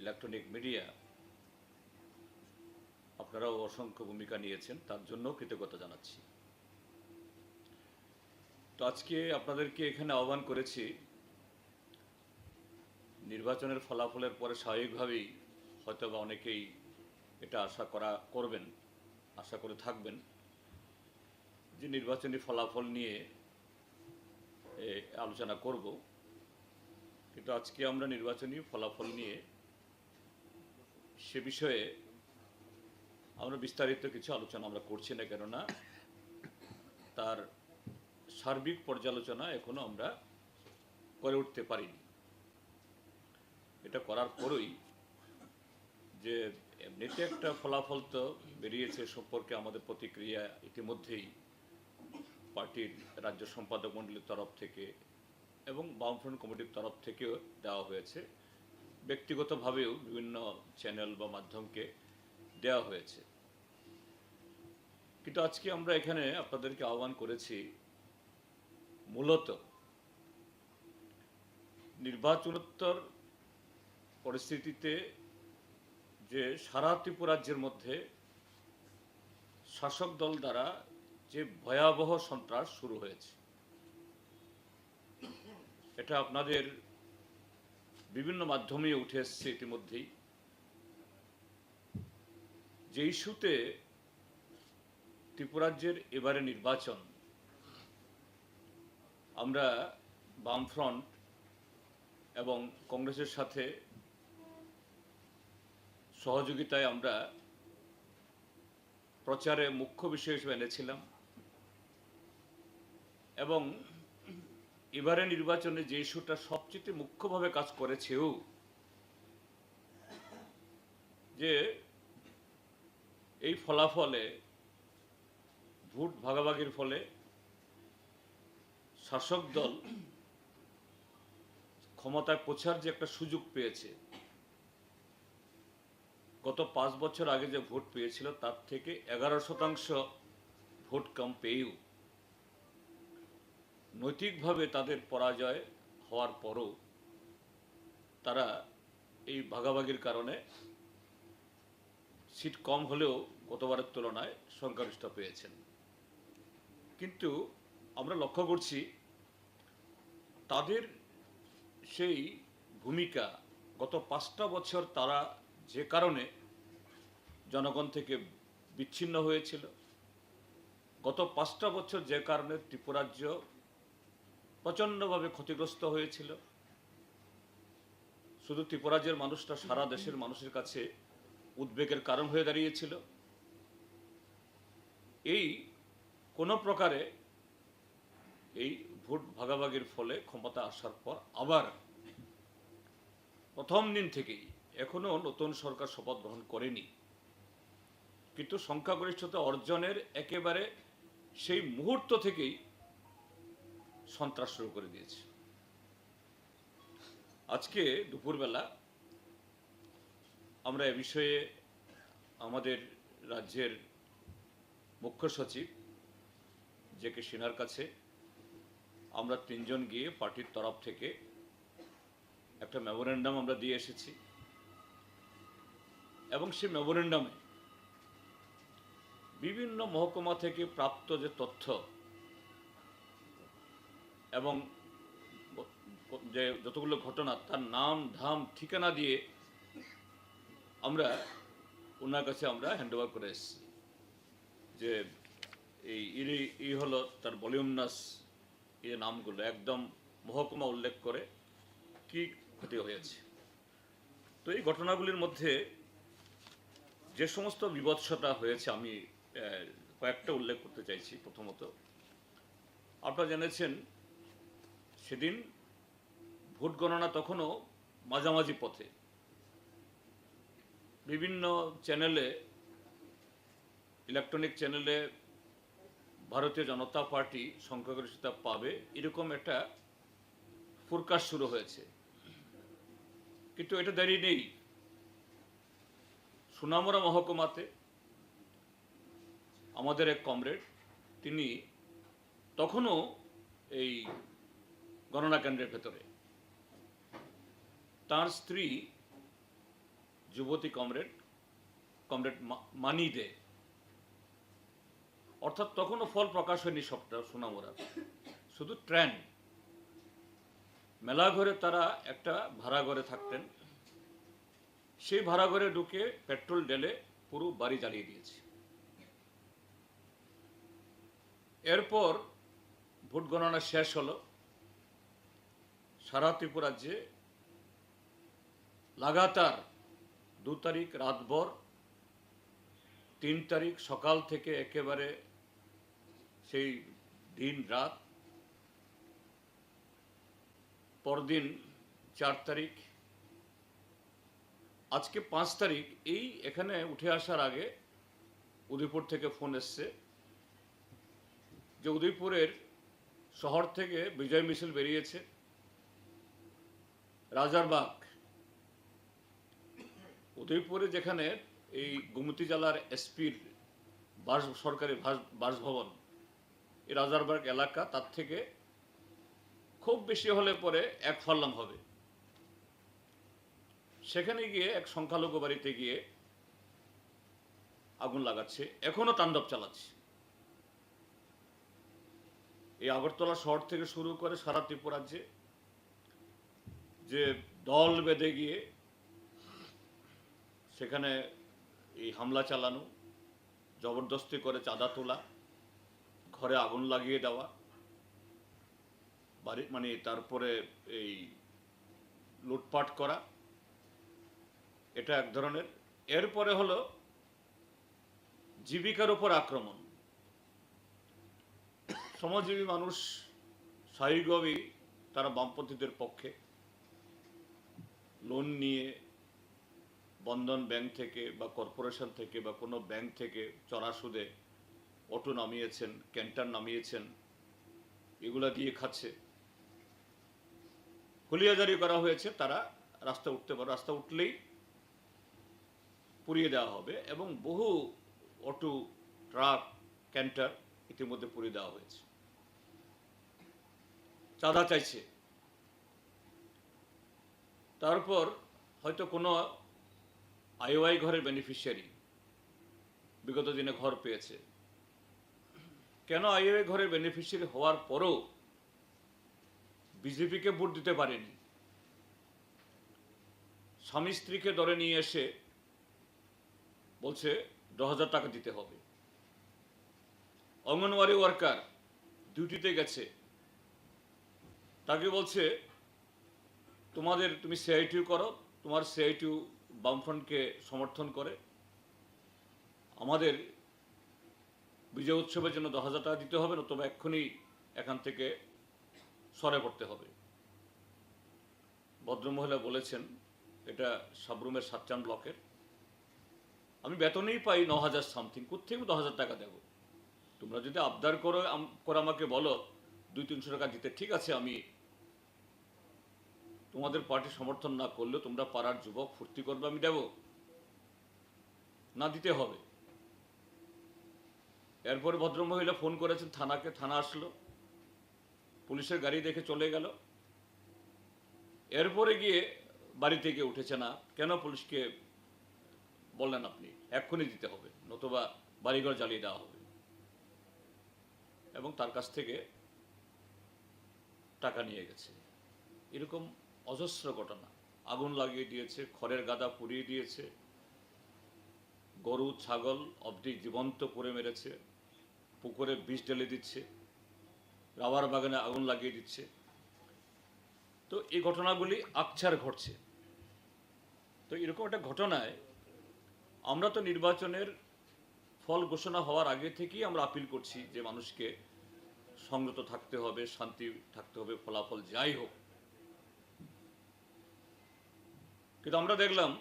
Electronic media আপনারাও অসংখ্য ভূমিকা নিয়েছেন, তার জন্য কৃতজ্ঞতা জানাচ্ছি। তো আজকে আপনাদেরকে এখানে আহ্বান করেছি, নির্বাচনের ফলাফলের পরে স্বাভাবিকভাবেই হয়তোবা অনেকেই এটা আশা করে থাকবেন যে নির্বাচনী ফলাফল নিয়ে আলোচনা করব। কিন্তু আজকে আমরা নির্বাচনী ফলাফল নিয়ে সে বিষয়ে আমরা বিস্তারিত কিছু আলোচনা আমরা করছি না, কেননা তার সার্বিক পর্যালোচনা এখনো আমরা করে উঠতে পারিনি। এটা করার পরই যে এমনিতে একটা ফলাফল তো বেরিয়েছে, সম্পর্কে আমাদের প্রতিক্রিয়া ইতিমধ্যেই পার্টির রাজ্য সম্পাদক মণ্ডলীর তরফ থেকে এবং বামফ্রন্ট কমিটির তরফ থেকেও দেওয়া হয়েছে, ব্যক্তিগতভাবেও বিভিন্ন চ্যানেল বা মাধ্যমকে দেওয়া হয়েছে। কিন্তু আজকে আমরা এখানে আপনাদেরকে আহ্বান করেছি মূলত নির্বাচনোত্তর পরিস্থিতিতে যে সারা ত্রিপুরা রাজ্যের মধ্যে শাসক দল দ্বারা যে ভয়াবহ সন্ত্রাস শুরু হয়েছে, এটা আপনাদের বিভিন্ন মাধ্যমে উঠে এসছে ইতিমধ্যেই। যে ইস্যুতে ত্রিপুরা রাজ্যের এবারে নির্বাচন, আমরা বামফ্রন্ট এবং কংগ্রেসের সাথে সহযোগিতায় আমরা প্রচারে মুখ্য বিষয় হিসেবে এনেছিলাম, এবং এবারে নির্বাচনে যে ইস্যুটা সবচেয়ে মুখ্যভাবে কাজ করেছেও, যে এই ফলাফলে ভোট ভাগাভাগির ফলে শাসক দল ক্ষমতায় পৌঁছার যে একটা সুযোগ পেয়েছে, গত 5 বছর আগে যে ভোট পেয়েছিল তার থেকে 11% ভোট কম পেয়েও নৈতিকভাবে তাদের পরাজয় হওয়ার পরও তারা এই ভাগাভাগির কারণে সিট কম হলেও গতবারের তুলনায় সংখ্যাগরিষ্ঠ পেয়েছেন। কিন্তু আমরা লক্ষ্য করছি তাদের সেই ভূমিকা গত 5টা বছর তারা যে কারণে জনগণ থেকে বিচ্ছিন্ন হয়েছিল, গত 5টা বছর যে কারণে ত্রিপুরা রাজ্য প্রচণ্ডভাবে ক্ষতিগ্রস্ত হয়েছিল, শুধু ত্রিপুরা রাজ্যের মানুষটা সারা দেশের মানুষের কাছে উদ্বেগের কারণ হয়ে দাঁড়িয়েছিল। এই কোনো প্রকারে এই ভোট ভাগাভাগির ফলে ক্ষমতা আসার পর আবার প্রথম দিন থেকেই, এখনো নতুন সরকার শপথ গ্রহণ করেনি, কিন্তু সংখ্যাগরিষ্ঠতা অর্জনের একেবারে সেই মুহূর্ত থেকেই সন্ত্রাস শুরু করে দিয়েছে। আজকে দুপুরবেলা আমরা এ বিষয়ে আমাদের রাজ্যের মুখ্য সচিব জে.কে. সিনহার কাছে আমরা 3 জন গিয়ে পার্টির তরফ থেকে একটা মেমোরেন্ডাম আমরা দিয়ে এসেছি, এবং সেই মেমোরেন্ডামে বিভিন্ন মহকুমা থেকে প্রাপ্ত যে তথ্য এবং যে যতগুলো ঘটনা, তার নাম ধাম ঠিকানা দিয়ে আমরা ওনার কাছে আমরা হ্যান্ডওভার করে এসেছি, যে এই হলো তার ভলিউমনাস এই নামগুলো, একদম মহকুমা উল্লেখ করে কি ক্ষতি হয়েছে। তো এই ঘটনাগুলির মধ্যে যে সমস্ত বিভৎসতা হয়েছে আমি কয়েকটা উল্লেখ করতে চাইছি। প্রথমত, আপনারা জেনেছেন সেদিন ভোট গণনা তখনও মাঝামাঝি পথে, বিভিন্ন চ্যানেলে, ইলেকট্রনিক চ্যানেলে ভারতীয় জনতা পার্টি সংখ্যাগরিষ্ঠতা পাবে এরকম একটা ফোরকাস্ট শুরু হয়েছে, কিন্তু এটা দেরি নেই। সুনামুরা মহকুমাতে আমাদের এক কমরেড, তিনি তখনও এই গণনা কেন্দ্রের ভেতরে, তার স্ত্রী যুবতী কমরেড কমরেড মানি দে, অর্থাৎ তখনও ফল প্রকাশ হয়নি সবটা সোনামুড়ার, শুধু ট্রেন্ড। মেলা ঘরে তারা একটা ভাড়া ঘরে থাকতেন, সেই ভাড়া ঘরে ঢুকে পেট্রোল ঢেলে পুরো বাড়ি জ্বালিয়ে দিয়েছে। এরপর ভোট গণনা শেষ হলো, সারা ত্রিপুরা রাজ্যে লাগাতার 2 তারিখ রাতভর, 3 তারিখ সকাল থেকে একেবারে সেই দিন রাত, পরদিন 4 তারিখ, আজকে 5 তারিখ। এই এখানে উঠে আসার আগে উদয়পুর থেকে ফোন এসছে যে উদয়পুরের শহর থেকে বিজয় মিছিল বেরিয়েছে, রাজারবাগ উদয়পুরে যেখানে এই গোমতী জেলার এসপির সরকারি বাসভবন, এই রাজারবাগ এলাকা, তার থেকে খুব বেশি হলে পরে 1 ফার্লাং হবে। সেখানে গিয়ে এক সংখ্যালঘু বাড়িতে গিয়ে আগুন লাগাচ্ছে, এখনো তাণ্ডব চালাচ্ছে। এই আগরতলা শহর থেকে শুরু করে সারা ত্রিপুরা রাজ্যে যে দল বেঁধে গিয়ে সেখানে এই হামলা চালানো, জবরদস্তি করে চাঁদা তোলা, ঘরে আগুন লাগিয়ে দেওয়া, বাড়ি মানে তারপরে এই লুটপাট করা, এটা এক ধরনের। এরপরে হলো জীবিকার উপর আক্রমণ। শ্রমজীবী মানুষ স্বাভাবিকভাবেই তারা বামপন্থীদের পক্ষে, লোন নিয়ে বন্ধন ব্যাংক থেকে বা কর্পোরেশন থেকে বা কোনো ব্যাংক থেকে চড়া সুদে অটো নামিয়েছেন, ক্যান্টার নামিয়েছেন, এগুলা দিয়ে খাচ্ছে। হুলিয়া জারি করা হয়েছে, তারা রাস্তা উঠতে পারে, রাস্তা উঠলেই পুড়িয়ে দেওয়া হবে, এবং বহু অটো, ট্রাক, ক্যান্টার ইতিমধ্যে পুড়িয়ে দেওয়া হয়েছে। চাঁদা চাইছে, তারপর হয়তো কোনো আইওআই ঘরের বেনিফিশিয়ারি বিগত দিনে ঘর পেয়েছে, কেন আইওআই ঘরের বেনিফিশিয়ারি হওয়ার পরও বিজেপিকে ভোট দিতে পারেনি? স্বামী স্ত্রীকে ধরে নিয়ে এসে বলছে 10,000 টাকা দিতে হবে। অঙ্গনওয়াড়ি ওয়ার্কার ডিউটিতে গেছে, তাকে বলছে তুমি সিআইটিউ করো, তোমার সিআইটিউ বামফ্রন্টকে সমর্থন করে, আমাদের বিজয় উৎসবের জন্য 10,000 টাকা দিতে হবে, নতুবা এক্ষুনি এখান থেকে সরে পড়তে হবে। ভদ্রমহিলা বলেছেন, এটা সাবরুমের 7 ব্লকের, আমি বেতনেই পাই 9,000 সামথিং, কোথেকে 10,000 টাকা দেবো? তোমরা যদি আবদার করে আমাকে বলো 200-300 টাকা দিতে, ঠিক আছে, আমি তোমাদের পার্টি সমর্থন না করলে তোমরা পাড়ার যুবক ফুর্তি করবে, আমি দেব না, দিতে হবে। এরপরে ভদ্রমহিলা ফোন করেছেন থানাকে, থানা আসলো, পুলিশের গাড়ি দেখে চলে গেল। এরপরে গিয়ে বাড়িতে গিয়ে উঠেছে না, কেন পুলিশকে বললেন আপনি, এক্ষুনি দিতে হবে, নতুবা বাড়িঘর জ্বালিয়ে দেওয়া হবে, এবং তার কাছ থেকে টাকা নিয়ে গেছে। এরকম অজস্র ঘটনা। আগুন লাগিয়ে দিয়েছে, খড়ের গাদা পুড়িয়ে দিয়েছে, গরু ছাগল অবধি জীবন্ত পুড়ে মেরেছে, পুকুরে বিষ ঢেলে দিচ্ছে, রাবার বাগানে আগুন লাগিয়ে দিচ্ছে। তো এই ঘটনাগুলি আকছার ঘটছে। তো এরকম একটা ঘটনায় আমরা তো নির্বাচনের ফল ঘোষণা হওয়ার আগে থেকেই আমরা আপিল করছি যে মানুষকে সংযত থাকতে হবে, শান্তি থাকতে হবে, ফলাফল যাই হোক। কিন্তু আমরা দেখলাম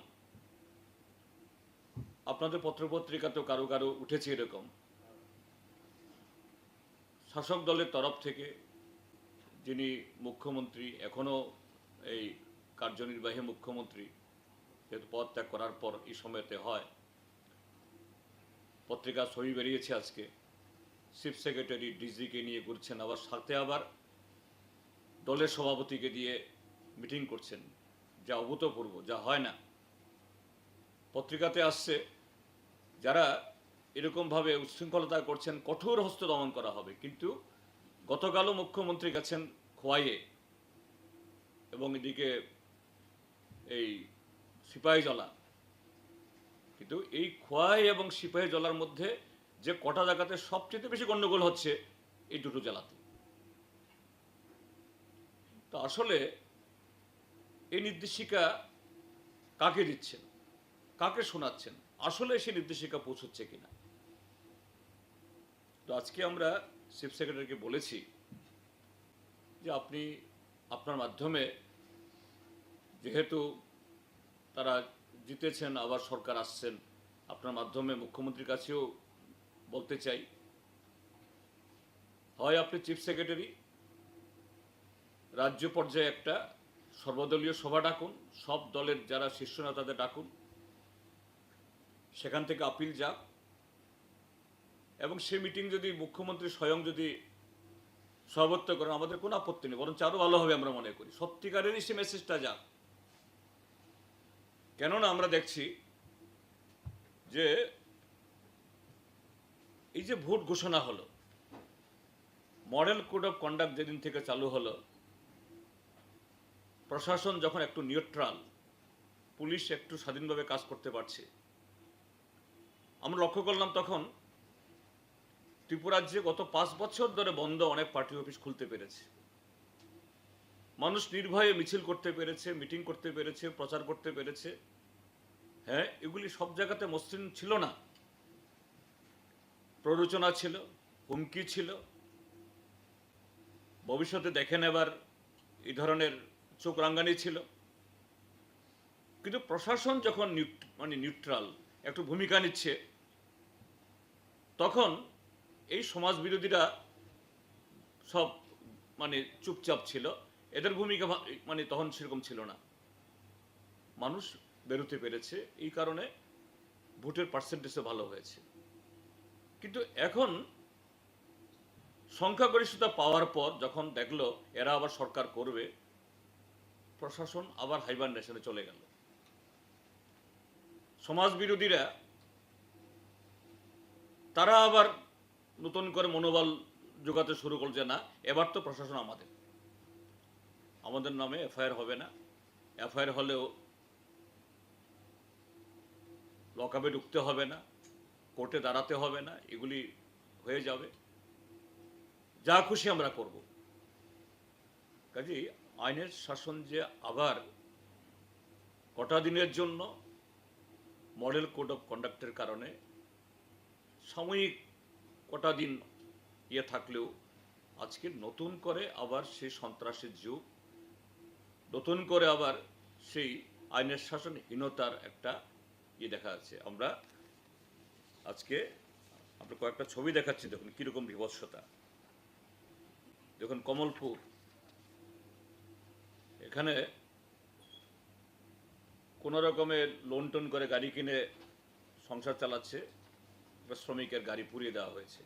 আপনাদের পত্রপত্রিকাতেও কারো কারো উঠেছে এরকম, শাসক দলের তরফ থেকে যিনি মুখ্যমন্ত্রী, এখনো এই কার্যনির্বাহী মুখ্যমন্ত্রী, যেহেতু পদত্যাগ করার পর এই সময়তে হয়, পত্রিকা ছবি বেরিয়েছে আজকে, চিফ সেক্রেটারি ডিজিকে নিয়ে ঘুরছেন, আবার সাথে আবার দলের সভাপতিকে দিয়ে মিটিং করছেন, যা অভূতপূর্ব, যা হয় না। পত্রিকাতে আসছে যারা এরকমভাবে উচ্ছৃঙ্খলতা করছেন কঠোর হস্তে দমন করা হবে, কিন্তু গতকালও মুখ্যমন্ত্রী গেছেন খোয়াইয়ে এবং এদিকে এই সিপাহীজলা, কিন্তু এই খোয়াই এবং সিপাহীজলার মধ্যে যে কটা জায়গাতে সবচেয়ে বেশি গন্ডগোল হচ্ছে এই দুটো জেলাতে। তো আসলে এই নির্দেশিকা কাকে দিচ্ছেন, কাকে শোনাচ্ছেন, আসলে সেই নির্দেশিকা পৌঁছচ্ছে কিনা? তো আজকে আমরা চিফ সেক্রেটারিকে বলেছি যে আপনি আপনার মাধ্যমে, যেহেতু তারা জিতেছেন আবার সরকার আসছেন, আপনার মাধ্যমে মুখ্যমন্ত্রীর কাছেও বলতে চাই, হয় আপনি চিফ সেক্রেটারি রাজ্য পর্যায়ে একটা সর্বদলীয় সভা ডাকুন, সব দলের যারা শীর্ষ নেতাদের ডাকুন, সেখান থেকে আপিল যাক, এবং সেই মিটিং যদি মুখ্যমন্ত্রী স্বয়ং যদি সভাপতিত্ব করেন আমাদের কোনো আপত্তি নেই, বরঞ্চ আরও ভালো হবে আমরা মনে করি। সত্যিকারেরই সে মেসেজটা যাক। কেননা আমরা দেখছি যে এই যে ভোট ঘোষণা হলো, মডেল কোড অফ কন্ডাক্ট যেদিন থেকে চালু হলো, প্রশাসন যখন একটু নিউট্রাল, পুলিশ একটু স্বাধীনভাবে কাজ করতে পারছে, আমরা লক্ষ্য করলাম তখন ত্রিপুরাজ্যে গত 5 বছর ধরে বন্ধ অনেক পার্টি অফিস খুলতে পেরেছে, মানুষ নির্ভয়ে মিছিল করতে পেরেছে, মিটিং করতে পেরেছে, প্রচার করতে পেরেছে। হ্যাঁ, এগুলি সব জায়গাতে মসৃণ ছিল না, প্ররোচনা ছিল, হুমকি ছিল, ভবিষ্যতে দেখে নেবার এই ধরনের চোখ রাঙ্গানি ছিল। কিন্তু প্রশাসন যখন নিউট্রাল একটু ভূমিকা নিচ্ছে, তখন এই সমাজ বিরোধীরা সব চুপচাপ ছিল, এদের ভূমিকা তখন সেরকম ছিল না, মানুষ বেরোতে পেরেছে, এই কারণে ভোটের পার্সেন্টেজও ভালো হয়েছে। কিন্তু এখন সংখ্যাগরিষ্ঠতা পাওয়ার পর যখন দেখলো এরা আবার সরকার করবে, প্রশাসন আবার হাইবারনেশনে চলে গেল। সমাজ বিরোধীরা তারা আবার নতুন করে মনোবল জোগাতে শুরু করছে, না এবার তো প্রশাসন আমাদের নামে এফআইআর হবে না, এফআইআর হলেও লকআপে ঢুকতে হবে না, কোর্টে দাঁড়াতে হবে না, এগুলি হয়ে যাবে, যা খুশি আমরা করব। কাজেই আইনের শাসন যে আবার কটা দিনের জন্য মডেল কোড অফ কন্ডাক্টের কারণে সাময়িক কটা দিন থাকলেও আজকে নতুন করে আবার সেই সন্ত্রাসের যুগ, নতুন করে আবার সেই আইনের শাসনহীনতার একটা দেখা যাচ্ছে। আমরা আজকে আমরা কয়েকটা ছবি দেখাচ্ছি, দেখুন কিরকম বিভৎসতা। দেখুন কমলপুর, এখানে কোনো রকমের লোন টোন করে গাড়ি কিনে সংসার চালাচ্ছে, শ্রমিকের গাড়ি পুড়িয়ে দেওয়া হয়েছে।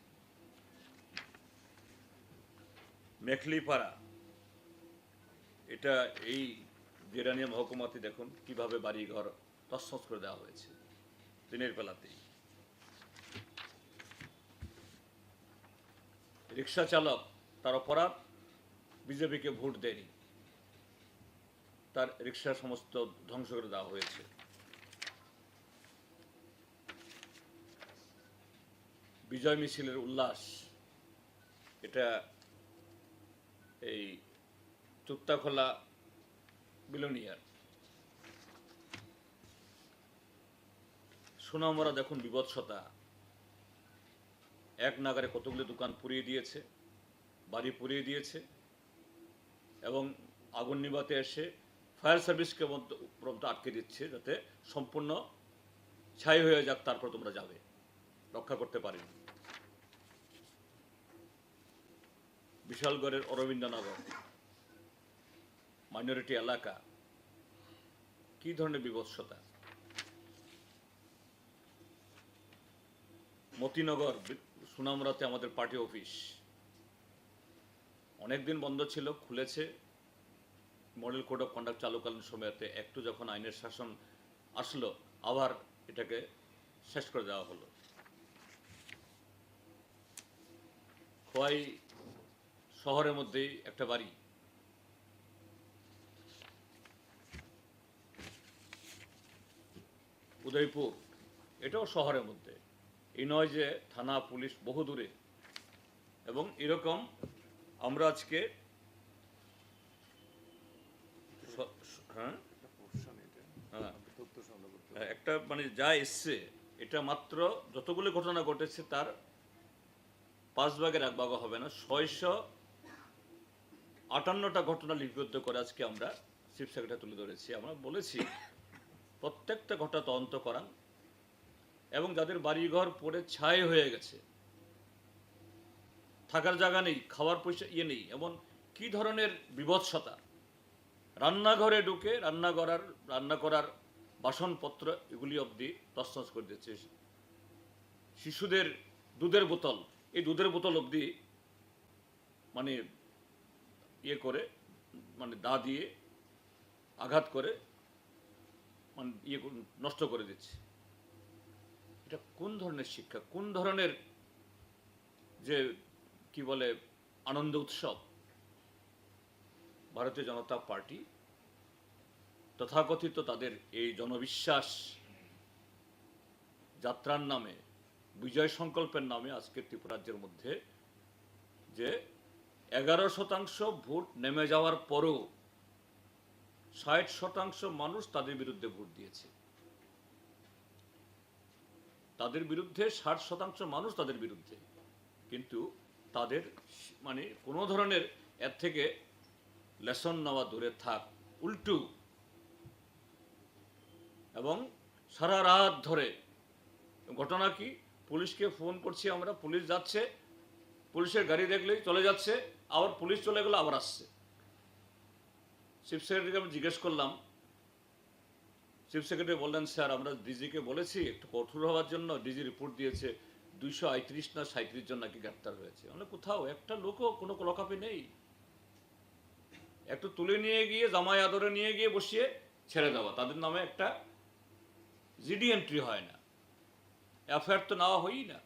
মেখলিপাড়া, এটা এই জেরানিয়া মহকুমাতে দেখুন কিভাবে বাড়িঘর তছনছ করে দেওয়া হয়েছে দিনের বেলাতেই। রিক্সা চালক, তার অপরাধ বিজেপিকে ভোট দেয়নি, তার রিক্সা সমস্ত ধ্বংস করে দেওয়া হয়েছে। বিজয় মিছিলের উল্লাস, এটা এই তুত্তাখোলা বিলোনিয়ার। সোনামরা দেখুন বিভৎসতা, এক নাগারে কতগুলো দোকান পুড়িয়ে দিয়েছে, বাড়ি পুড়িয়ে দিয়েছে, এবং আগুন নিভাতে এসে ফায়ার সার্ভিসকে পর্যন্ত আটকে দিচ্ছে, যাতে সম্পূর্ণ ছাই হয়ে যাক, তারপর তোমরা যাবে, রক্ষা করতে পারেনি। বিশালগড়ের অরবিন্দনগর মাইনরিটি এলাকা, কি ধরনের বিভৎসতা। মতিনগর সুনামরাতে আমাদের পার্টি অফিস অনেকদিন বন্ধ ছিল, খুলেছে মডেল কোড অফ কন্ডাক্ট চালুকালীন সময়তে, একটু যখন আইনের শাসন আসলো, আবার এটাকে শেষ করে দেওয়া হলো। খোয়াই শহরের মধ্যেই একটা বাড়ি, উদয়পুর, এটাও শহরের মধ্যে। এই নয় যে থানা পুলিশ বহু দূরে। এবং এরকম আমরা আজকে হ্যাঁ হ্যাঁ একটা মানে যা এসছে, এটা মাত্র যতগুলো ঘটনা ঘটেছে তার 5 ভাগের 1 ভাগও হবে না। 658টা ঘটনা লিপিবদ্ধ করে আজকে আমরা চিফ সেক্রেটারি তুলে ধরেছি। আমরা বলেছি প্রত্যেকটা ঘটনা তদন্ত করান, এবং যাদের বাড়িঘর পড়ে ছাই হয়ে গেছে, থাকার জায়গা নেই, খাওয়ার পয়সা নেই, এমন কি ধরনের বিভৎসতা, রান্নাঘরে ঢুকে রান্না করার বাসনপত্র এগুলি অবধি তছনছ করে দিচ্ছে। শিশুদের দুধের বোতল, এই দুধের বোতল অবধি মানে করে, মানে দা দিয়ে আঘাত করে মানে নষ্ট করে দিচ্ছে। এটা কোন ধরনের শিক্ষা, কোন ধরনের যে কি বলে আনন্দ উৎসব? ভারতীয় জনতা পার্টি তথাকথিত তাদের এই জনবিশ্বাস যাত্রার নামে, বিজয় সংকল্পের নামে আজকে ত্রিপুরা রাজ্যের মধ্যে যে 11% ভোট নেমে যাওয়ার পরও 60% মানুষ তাদের বিরুদ্ধে ভোট দিয়েছে। তাদের বিরুদ্ধে 60% মানুষ তাদের বিরুদ্ধে, কিন্তু তাদের মানে কোনো ধরনের এর থেকে লেসন নেওয়া দূরে থাক, উল্টু। এবং সারা রাত ধরে ঘটনা কি, পুলিশকে ফোন করছি আমরা, পুলিশ যাচ্ছে, পুলিশের গাড়ি দেখলেই চলে যাচ্ছে, আবার পুলিশ চলে গেলে আবার আসছে। চিফ সেক্রেটারিকে আমি জিজ্ঞেস করলাম, চিফ সেক্রেটারি বললেন স্যার আমরা ডিজিকে বলেছি একটু কঠোর হওয়ার জন্য, ডিজি রিপোর্ট দিয়েছে 238 না 37 জন নাকি গ্রেপ্তার হয়েছে। মানে কোথাও একটা লোকও কোনো লকআপে নেই। একটু তুলে নিয়ে গিয়ে জামাই আদরে নিয়ে গিয়ে বসিয়ে ছেড়ে দেওয়া, তাদের নামে একটা জিডি এন্ট্রি হয় না, এফআইআর তো নেওয়া হয়ই না।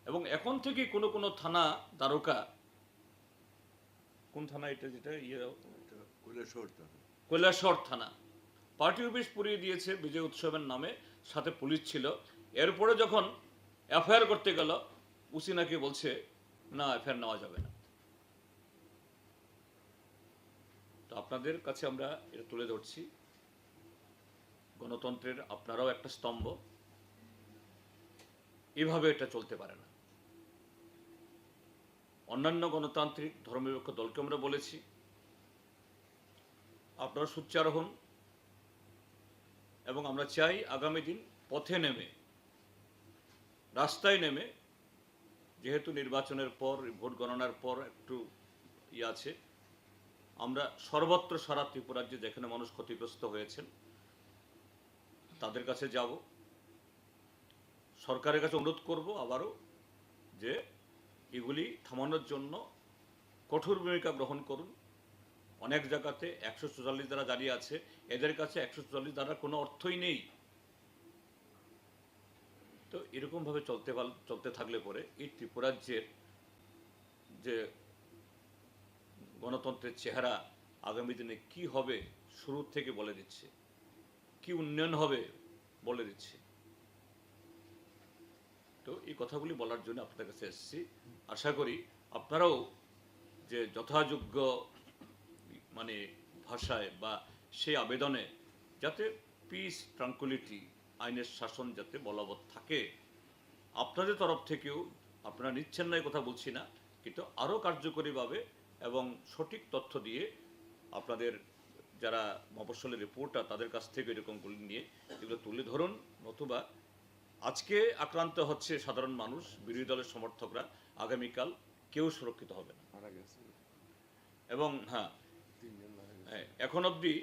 এবং এখন থেকে কোনো কোনো থানা দ্বারকা, কোন থানা এটা, যেটা কৈলাসহর থানা, পার্টি অফিস পুড়িয়ে দিয়েছে বিজয় উৎসবের নামে, সাথে পুলিশ ছিল। এরপরে যখন এফআইআর করতে গেল, উসি নাকি বলছে না এফআইআর নেওয়া যাবে না। তো আপনাদের কাছে আমরা এটা তুলে ধরছি, গণতন্ত্রের আপনারাও একটা স্তম্ভ, এভাবে এটা চলতে পারে না। অন্যান্য গণতান্ত্রিক ধর্মনিরপেক্ষ দলকে আমরা বলেছি আপনারা সোচ্চার হন, এবং আমরা চাই আগামী দিন পথে নেমে, রাস্তায় নেমে, যেহেতু নির্বাচনের পর, ভোট গণনার পর একটু আছে, আমরা সর্বত্র সারা ত্রিপুরা রাজ্যে যেখানে মানুষ ক্ষতিগ্রস্ত হয়েছেন তাদের কাছে যাব, সরকারের কাছে অনুরোধ করব আবারও যে এগুলি থামানোর জন্য কঠোর ভূমিকা গ্রহণ করুন। অনেক জায়গাতে 144 দ্বারা জারি আছে, এদের কাছে 144 দ্বারা কোনো অর্থই নেই। তো এরকমভাবে চলতে থাকলে পরে এই ত্রিপুরা রাজ্যের যে গণতন্ত্রের চেহারা আগামী দিনে কি হবে শুরু থেকে বলে দিচ্ছে, কি উন্নয়ন হবে বলে দিচ্ছে। তো এই কথাগুলি বলার জন্য আপনাদের কাছে এসেছি। আশা করি আপনারাও যে যথাযোগ্য মানে ভাষায় বা সেই আবেদনে যাতে পিস, ট্রাঙ্কুলিটি, আইনের শাসন যাতে বলবৎ থাকে, আপনাদের তরফ থেকেও, আপনারা নিচ্ছেন না এই কথা বলছি না, কিন্তু আরও কার্যকরীভাবে এবং সঠিক তথ্য দিয়ে আপনাদের যারা মফস্বলের রিপোর্টার তাদের কাছ থেকে এরকমগুলি নিয়ে এগুলো তুলে ধরুন। নতুবা আজকে আক্রান্ত হচ্ছে সাধারণ মানুষ, বিরোধী দলের সমর্থকরা, আগামীকাল কেউ সুরক্ষিত হবে না। এবং হ্যাঁ, এখন অবধি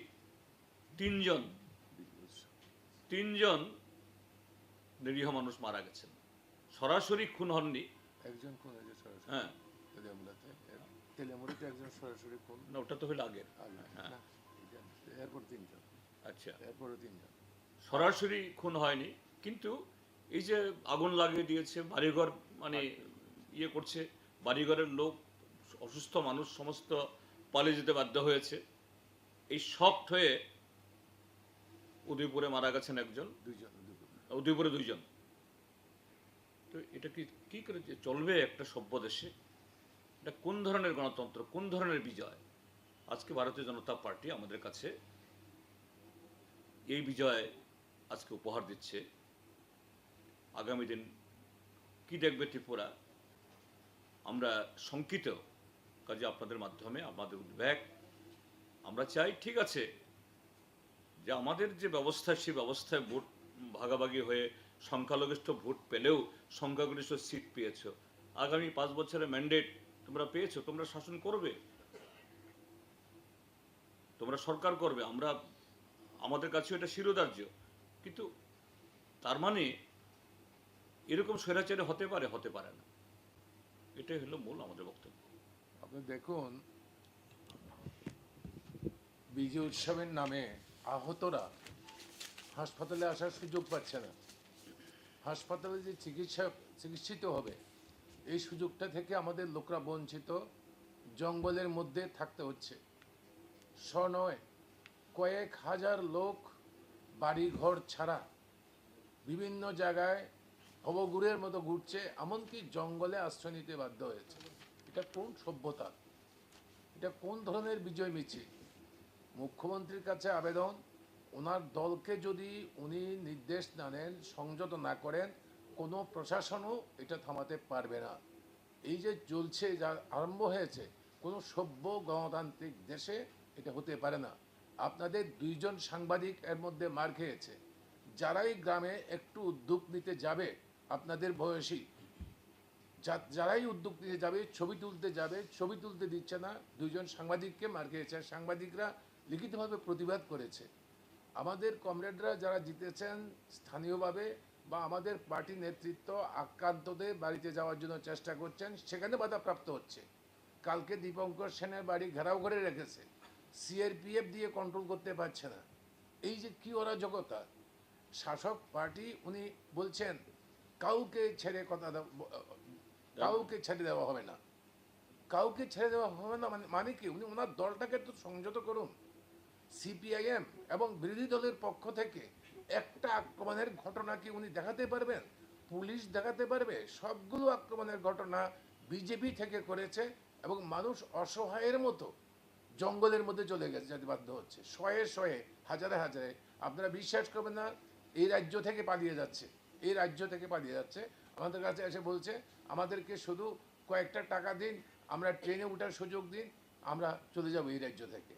তিনজন নিরীহ মানুষ মারা গেছেন, সরাসরি খুন হননি। একজন খুন হয়েছে সরাসরি, হ্যাঁ, তেলিয়ামুড়াতে একজন সরাসরি খুন। না, ওটা তো হলো আগের। হ্যাঁ, এরপর তিনজন। আচ্ছা, এরপরে তিনজন সরাসরি খুন হয়নি, কিন্তু এই যে আগুন লাগিয়ে দিয়েছে, বাড়িঘর মানে ইয়ে করছে, বাড়িঘরের লোক, অসুস্থ মানুষ সমস্ত পালিয়ে যেতে বাধ্য হয়েছে। এই শকড হয়ে উদয়পুরে মারা গেছেন একজন, দুইজন উদয়পুরে দুইজন। তো এটা কি কি করে যে চলবে একটা সভ্য দেশে? এটা কোন ধরনের গণতন্ত্র, কোন ধরনের বিজয়? আজকে ভারতীয় জনতা পার্টি আমাদের কাছে এই বিজয় আজকে উপহার দিচ্ছে। আগামী দিন কি দেখবে ত্রিপুরা, আমরা শঙ্কিত। কাজে আপনাদের মাধ্যমে আমাদের উদ্বেগ, আমরা চাই, ঠিক আছে যে আমাদের যে ব্যবস্থা, সেই ব্যবস্থায় ভোট ভাগাভাগি হয়ে সংখ্যালঘিষ্ঠ ভোট পেলেও সংখ্যাগরিষ্ঠ সিট পেয়েছ, আগামী 5 বছরের ম্যান্ডেট তোমরা পেয়েছো, তোমরা শাসন করবে, তোমরা সরকার করবে, আমরা আমাদের কাছে এটা শিরোধার্য। কিন্তু তার মানে এরকম স্বৈরাচারী হতে পারে, হতে পারে না। এটাই হলো মূল আমাদের বক্তব্য। আপনি দেখুন, বিজয় উৎসবের নামে আহতরা হাসপাতালে আসার সুযোগ পাচ্ছে না। হাসপাতালে যে চিকিৎসিত হবে, এই সুযোগটা থেকে আমাদের লোকরা বঞ্চিত। জঙ্গলের মধ্যে থাকতে হচ্ছে। নয়, কয়েক হাজার লোক বাড়ি ঘর ছাড়া বিভিন্ন জায়গায় ভবঘুরের মতো ঘুরছে, এমনকি জঙ্গলে আশ্রয় নিতে বাধ্য হয়েছে। এটা কোন সভ্যতা? এটা কোন ধরনের বিজয় মিছিল? মুখ্যমন্ত্রীর কাছে আবেদন, ওনার দলকে যদি উনি নির্দেশ না নেন, সংযত না করেন, কোনো প্রশাসনও এটা থামাতে পারবে না। এই যে চলছে, যা আরম্ভ হয়েছে, কোনো সভ্য গণতান্ত্রিক দেশে এটা হতে পারে না। আপনাদের দুইজন সাংবাদিক এর মধ্যে মার খেয়েছে। যারাই গ্রামে একটু উদ্যোগ নিতে যাবে, আপনাদের বয়সী যারাই উদ্যোগ নিতে যাবে, ছবি তুলতে যাবে, ছবি তুলতে দিচ্ছে না, দুইজন সাংবাদিককে মার খেয়েছে। সাংবাদিকরা লিখিতভাবে প্রতিবাদ করেছে। আমাদের কমরেডরা যারা জিতেছেন স্থানীয়ভাবে, বা আমাদের পার্টি নেতৃত্ব আক্রান্তদের বাড়িতে যাওয়ার জন্য চেষ্টা করছেন, সেখানে বাধাপ্রাপ্ত হচ্ছে। কালকে দীপঙ্কর সেনের বাড়ি ঘেরাও করে রেখেছে, সিআরপিএফ দিয়ে কন্ট্রোল করতে পারছে না। এই যে কি অরাজকতা! শাসক পার্টি উনি বলছেন কাউকে ছেড়ে কাউকে ছেড়ে দেওয়া হবে না, কাউকে ছেড়ে দেওয়া হবে না। মানে কি? উনি ওনার দলটাকে তো সংযত করুন। সিপিআইএম এবং বিরোধী দলের পক্ষ থেকে একটা আক্রমণের ঘটনা কি উনি দেখাতে পারবেন? পুলিশ দেখাতে পারবে? সবগুলো আক্রমণের ঘটনা বিজেপি থেকে করেছে, এবং মানুষ অসহায়ের মতো জঙ্গলের মধ্যে চলে গেছে, যেতে বাধ্য হচ্ছে। শয়ে শয়ে, হাজারে হাজারে, আপনারা বিশ্বাস করবেন না, এই রাজ্য থেকে পালিয়ে যাচ্ছে, এই রাজ্য থেকে পালিয়ে যাচ্ছে। আমাদের কাছে এসে বলছে আমাদেরকে শুধু কয়েকটা টাকা দিন, আমরা ট্রেনে ওঠার সুযোগ দিন, আমরা চলে যাব এই রাজ্য থেকে।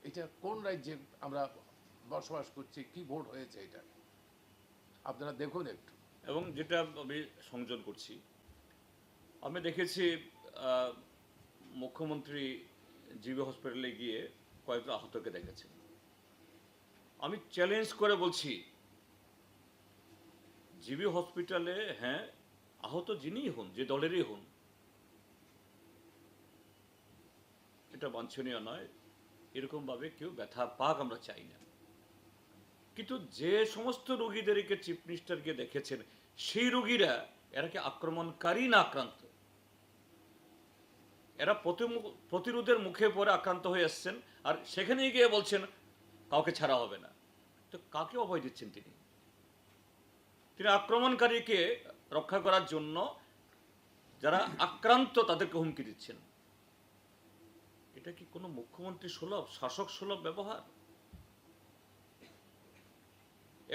এটা কোন রাজ্যে আমরা বসবাস করছি? কি ভোট হয়েছে এটা? আপনারা দেখুন একটু। এবং যেটা আমি সংযোজন করছি, আমি দেখেছি মুখ্যমন্ত্রী জিবি হসপিটালে গিয়ে কয়েকটা আহতকে দেখেছেন। আমি চ্যালেঞ্জ করে বলছি, জিবি হসপিটালে, হ্যাঁ, আহত যিনিই হন, যে দলেরই হন, এটা বাঞ্ছনীয় নয়। এরকমভাবে কেউ ব্যথা পাক আমরা চাই না। কিন্তু যে সমস্ত রোগীদেরকে চিফ মিনিস্টারকে দেখেছেন, সেই রোগীরা, এরা কি আক্রমণকারী না আক্রান্ত? এরা প্রতিরোধের মুখে পড়ে আক্রান্ত হয়ে এসছেন, আর সেখানে গিয়ে বলছেন কাউকে ছাড়া হবে না। তো কাকে অভয় দিচ্ছেন তিনি? তিনি আক্রমণকারীকে রক্ষা করার জন্য যারা আক্রান্ত তাদেরকে হুমকি দিচ্ছেন। এটা কি কোনো মুখ্যমন্ত্রী সুলভ, শাসক সুলভ ব্যবহার?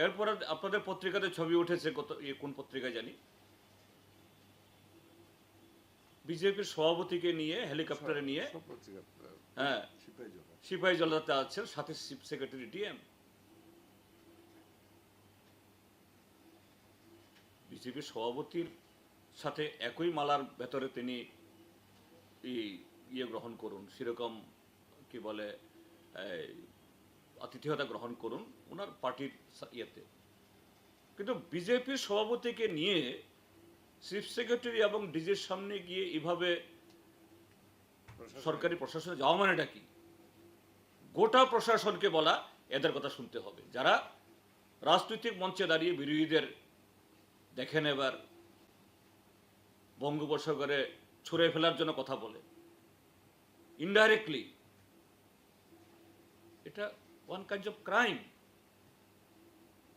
এরপর আপনাদের পত্রিকাতে ছবি উঠেছে, কোন পত্রিকায় জানি, বিজেপির সভাপতিকে নিয়ে হেলিকপ্টারে নিয়ে, হ্যাঁ, সিপাহী জলাতে আছেন, সাথে চিফ সেক্রেটারি ডিএম। বিজেপির সভাপতির সাথে একই মালার ভেতরে তিনি ইয়ে গ্রহণ করুন, সেরকম কি বলে আতিথেয়তা গ্রহণ করুন ওনার পার্টির ইয়েতে। কিন্তু বিজেপির সভাপতিকে নিয়ে চিফ সেক্রেটারি এবং ডিজির সামনে গিয়ে এভাবে সরকারি প্রশাসনে যাওয়া মানেটা কি? গোটা প্রশাসনকে বলা এদের কথা শুনতে হবে, যারা রাজনৈতিক মঞ্চে দাঁড়িয়ে বিরোধীদের দেখে নেবার, বঙ্গোপসাগরে ছুঁড়ে ফেলার জন্য কথা বলে ইনডাইরেক্টলি, এটা ওয়ান কাইন্ড অফ ক্রাইম।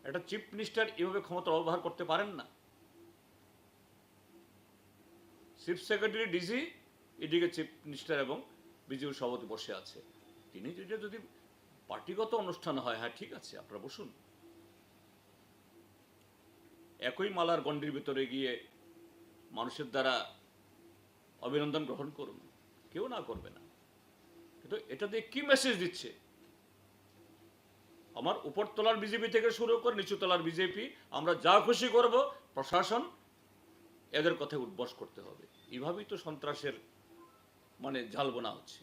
একটা চিফ মিনিস্টার এভাবে ক্ষমতা অপব্যবহার করতে পারেন না। চিফ সেক্রেটারি, ডিজি, এদিকে চিফ মিনিস্টার এবং বিজেপি সভাপতি বসে আছে। তিনি যদি পার্টিগত অনুষ্ঠান হয়, হ্যাঁ ঠিক আছে, আপনারা বসুন, একই মালার গণ্ডির ভিতরে গিয়ে মানুষের দ্বারা অভিনন্দন গ্রহণ করুন, কেউ না করবে না। কিন্তু এটা দিয়ে কি মেসেজ দিচ্ছে? আমার উপরতলার বিজেপি থেকে শুরু করে নিচুতলার বিজেপি, আমরা যা খুশি করব, প্রশাসন এদের কথায় উদ্বাস করতে হবে। এইভাবেই তো সন্ত্রাসের মানে জাল বোনা হচ্ছে।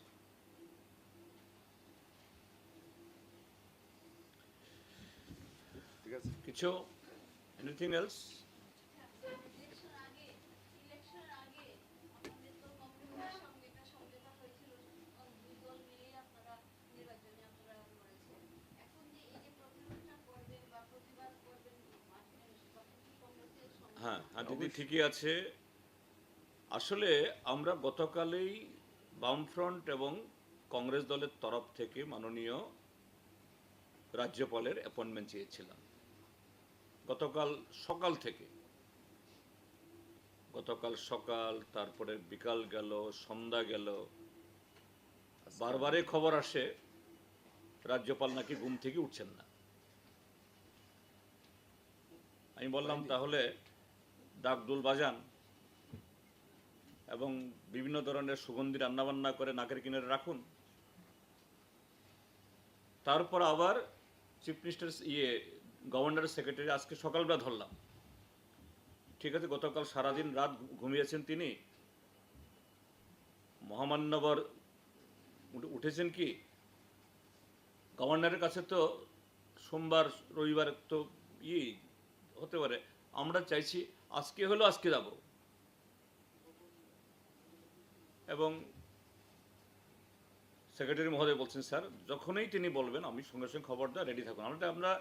ঠিক আছে, কিছু এনিথিং এলস? হ্যাঁ হ্যাঁ দিদি ঠিকই আছে। আসলে আমরা গতকালই বামফ্রন্ট এবং কংগ্রেস দলের তরফ থেকে মাননীয় রাজ্যপালের অ্যাপয়েন্টমেন্ট চেয়েছিলাম গতকাল সকাল থেকে। গতকাল সকাল, তারপরে বিকাল গেল, সন্ধ্যা গেল, বারবারে খবর আসে রাজ্যপাল নাকি ঘুম থেকে উঠছেন না। আমি বললাম তাহলে ডাকডোল বাজান এবং বিভিন্ন ধরনের সুগন্ধি রান্নাবান্না করে নাকের কিনারে রাখুন। তারপর আবার চিফ মিনিস্টার গভর্নরের সেক্রেটারি আজকে সকালবেলা ধরলাম। ঠিক আছে, গতকাল সারাদিন রাত ঘুমিয়েছেন তিনি, মহামান্যবর উঠেছেন কি? গভর্নরের কাছে তো সোমবার রবিবার তো হতে পারে। আমরা চাইছি আজকে হলো আজকে যাব, এবং সেক্রেটারি মহোদয় বলছেন স্যার যখনই তিনি বলবেন আমি সঙ্গে সঙ্গে খবর দেওয়া রেডি থাকুন। আমরা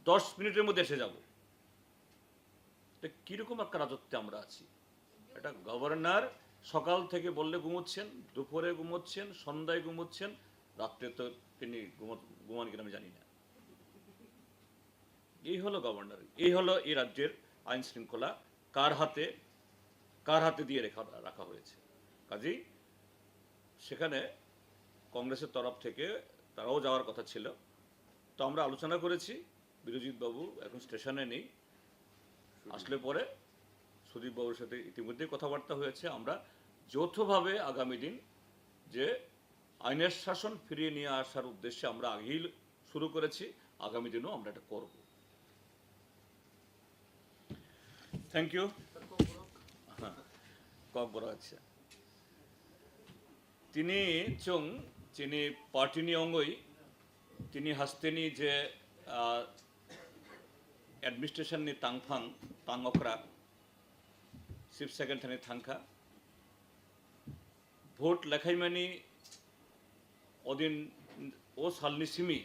10 মিনিটের মধ্যে এসে যাব। কিরকম একটা রাজত্বে আমরা আছি? এটা গভর্নর সকাল থেকে বললে ঘুমোচ্ছেন, দুপুরে ঘুমোচ্ছেন, সন্ধ্যায় ঘুমোচ্ছেন, রাত্রে তো তিনি ঘুমান কিনা আমি জানি না। এই হলো গভর্নর, এই হলো এই রাজ্যের আইন শৃঙ্খলা কার হাতে দিয়ে রাখা হয়েছে। কাজেই সেখানে কংগ্রেসের তরফ থেকে তারাও যাওয়ার কথা ছিল। তো আমরা আলোচনা করেছি, বিরজিৎ বাবু এখন স্টেশনে নেই, আসলে পরে সুদীপ বাবুর সাথে ইতিমধ্যেই কথাবার্তা হয়েছে। আমরা যৌথভাবে আগামী দিন যে আইনের শাসন ফিরিয়ে নিয়ে আসার উদ্দেশ্যে আমরা আগেই শুরু করেছি, আগামী দিনও আমরা এটা করব। Thank you. হ্যাঁ কক বড় আছে তিনি চিনি পার্টিনি অঙ্গই তিনি হাসতেনি যে এডমিনিস্ট্রেশননি তাংঅকরা চিফ সেক্রেটারি থাংখা ভোट লেখাইমানি ওদিন ও সালনি সিমি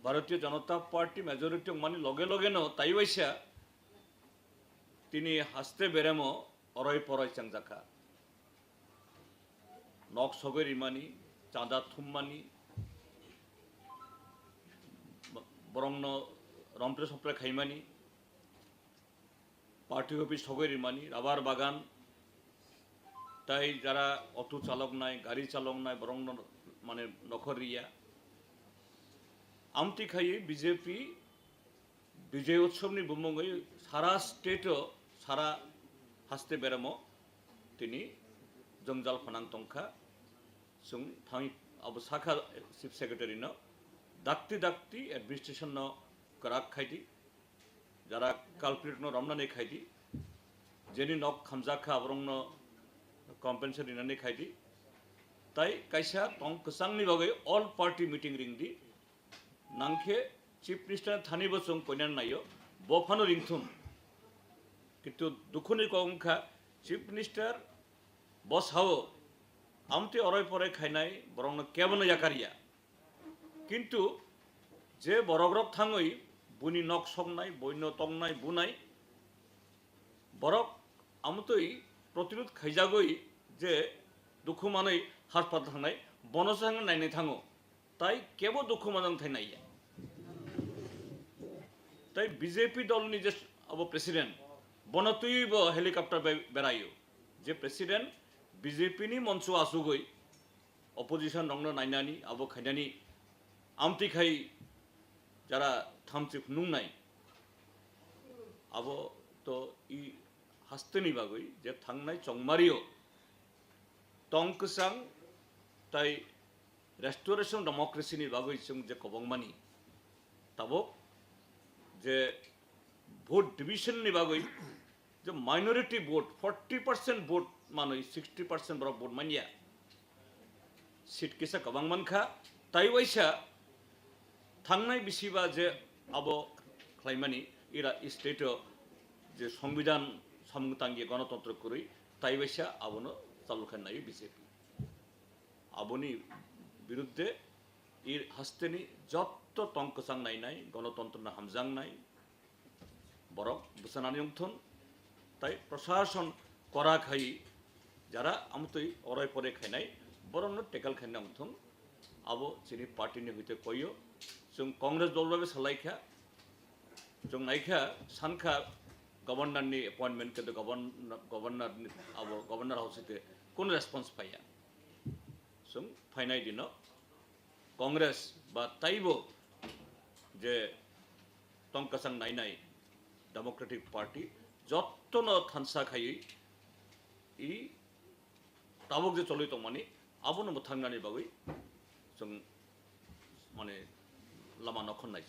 ভারতীয় জনতা পার্টি মেজরিটি মানি লগে লগে ন তাই বাইসা তিনি হাসতে বেরেমো অরয় পরয় চাংজাখা নক সগের ইমানি চাঁদা থুম্মানি বরং রমপ্রে সপ্রে খাইমানি পার্টি অফিস সগের ইমানি রাবার বাগান তাই যারা অটো চালক নাই, গাড়ি চালক নাই, বরং মানে নখরিয়া আমতি খাইয়ে বিজেপি বিজয় উৎসবনি বুমঙ্গই সারা স্টেটও সারা হাসতে বেরামো তিনি জংজাল ফনাং তংখা जों थांई अब साखा चिफ सेक्रेटारि न दाक्ति एडमिनिस्ट्रेशन न कराक खाइदी जरा कालप्रिट न रमनानै खाइदी जेनि नक खामजाखा अब्रं न कम्पेनसेट दिनानै खाइदी ताई काइसा टं कसांनि बागै ऑल पार्टी मीटिंग रिंगदी नांखे चिफ मिनिस्टार थानि बसं पयनान नायो बफानो रिंथुम किन्तु दुखुनि कंखा चिफ मिनिस्टार बस हाओ আমতে অরয় পরে খাইনাই বরং কেবন জাকারিয়া কিন্তু যে বড়গ্রব থাঙ্গই बुनी नक संनाय बन्य तंनाय बुनाय बरक आमतोई प्रतिरोध खाइजागई जे दुखु मानै हासपाताल थांनाय बनस नायनो थाङो ताई केबो दुखु मानां थाइनाय ताई बीजेपी दलनि जे अब प्रेसिडेंट बनतुइबो हेलिकप्टर बेरायो जे प्रेसिडेंट बीजेपी नि मंच आसुगै अपोजिशन रंनो नायनानि अब खायनानि आमतिखाय जरा थामथि नुंनाय अब तो इ हास्तनि बागै जे थांनाय चंमारियो टंकसां ताई रेस्टोरेशन डेमोक्रेसी नि बागै जों जे कबंमानि ताबो जे भोट डिविजन नि बागै जे माइनॉरिटी वोट 40% वोट मानो 60% बरक वोट मानिया सीट किसा कबां मानखा ताई वैसा थांनाय बिसिबा जे अब क्लाइमानि इरा स्टेट जे संविधान समतांगी गणतंत्र करै ताई वैसा आबनो चालू खानाय बीजेपी आबनि बिरुद्धे इ हस्तेनि जत्त टंकसां नायनाय गणतंत्र हामजांनाय बरक बुसानानि अंथन ताई प्रशासन करा खाई जरा आमतै अराय परे खायनाय बरनो टेकल खायना अंथन आबो चिनि पार्टी नि हइते कयो जों कांग्रेस दलबाबे सलायखा जों नायखा सानखा गवर्नर नि अपॉइंटमेंट के गवर्नर अब गवर्नर हाउस के कोन रेस्पॉन्स पाया जों फाइनाय दिनो कांग्रेस बा ताइबो जे टंकसां नायनाय डेमोक्रेटिक पार्टी जत्तन थानसा खायै इ ताबक जे चलित माने आबनो थांनानै बागै जों माने लामा नखननाय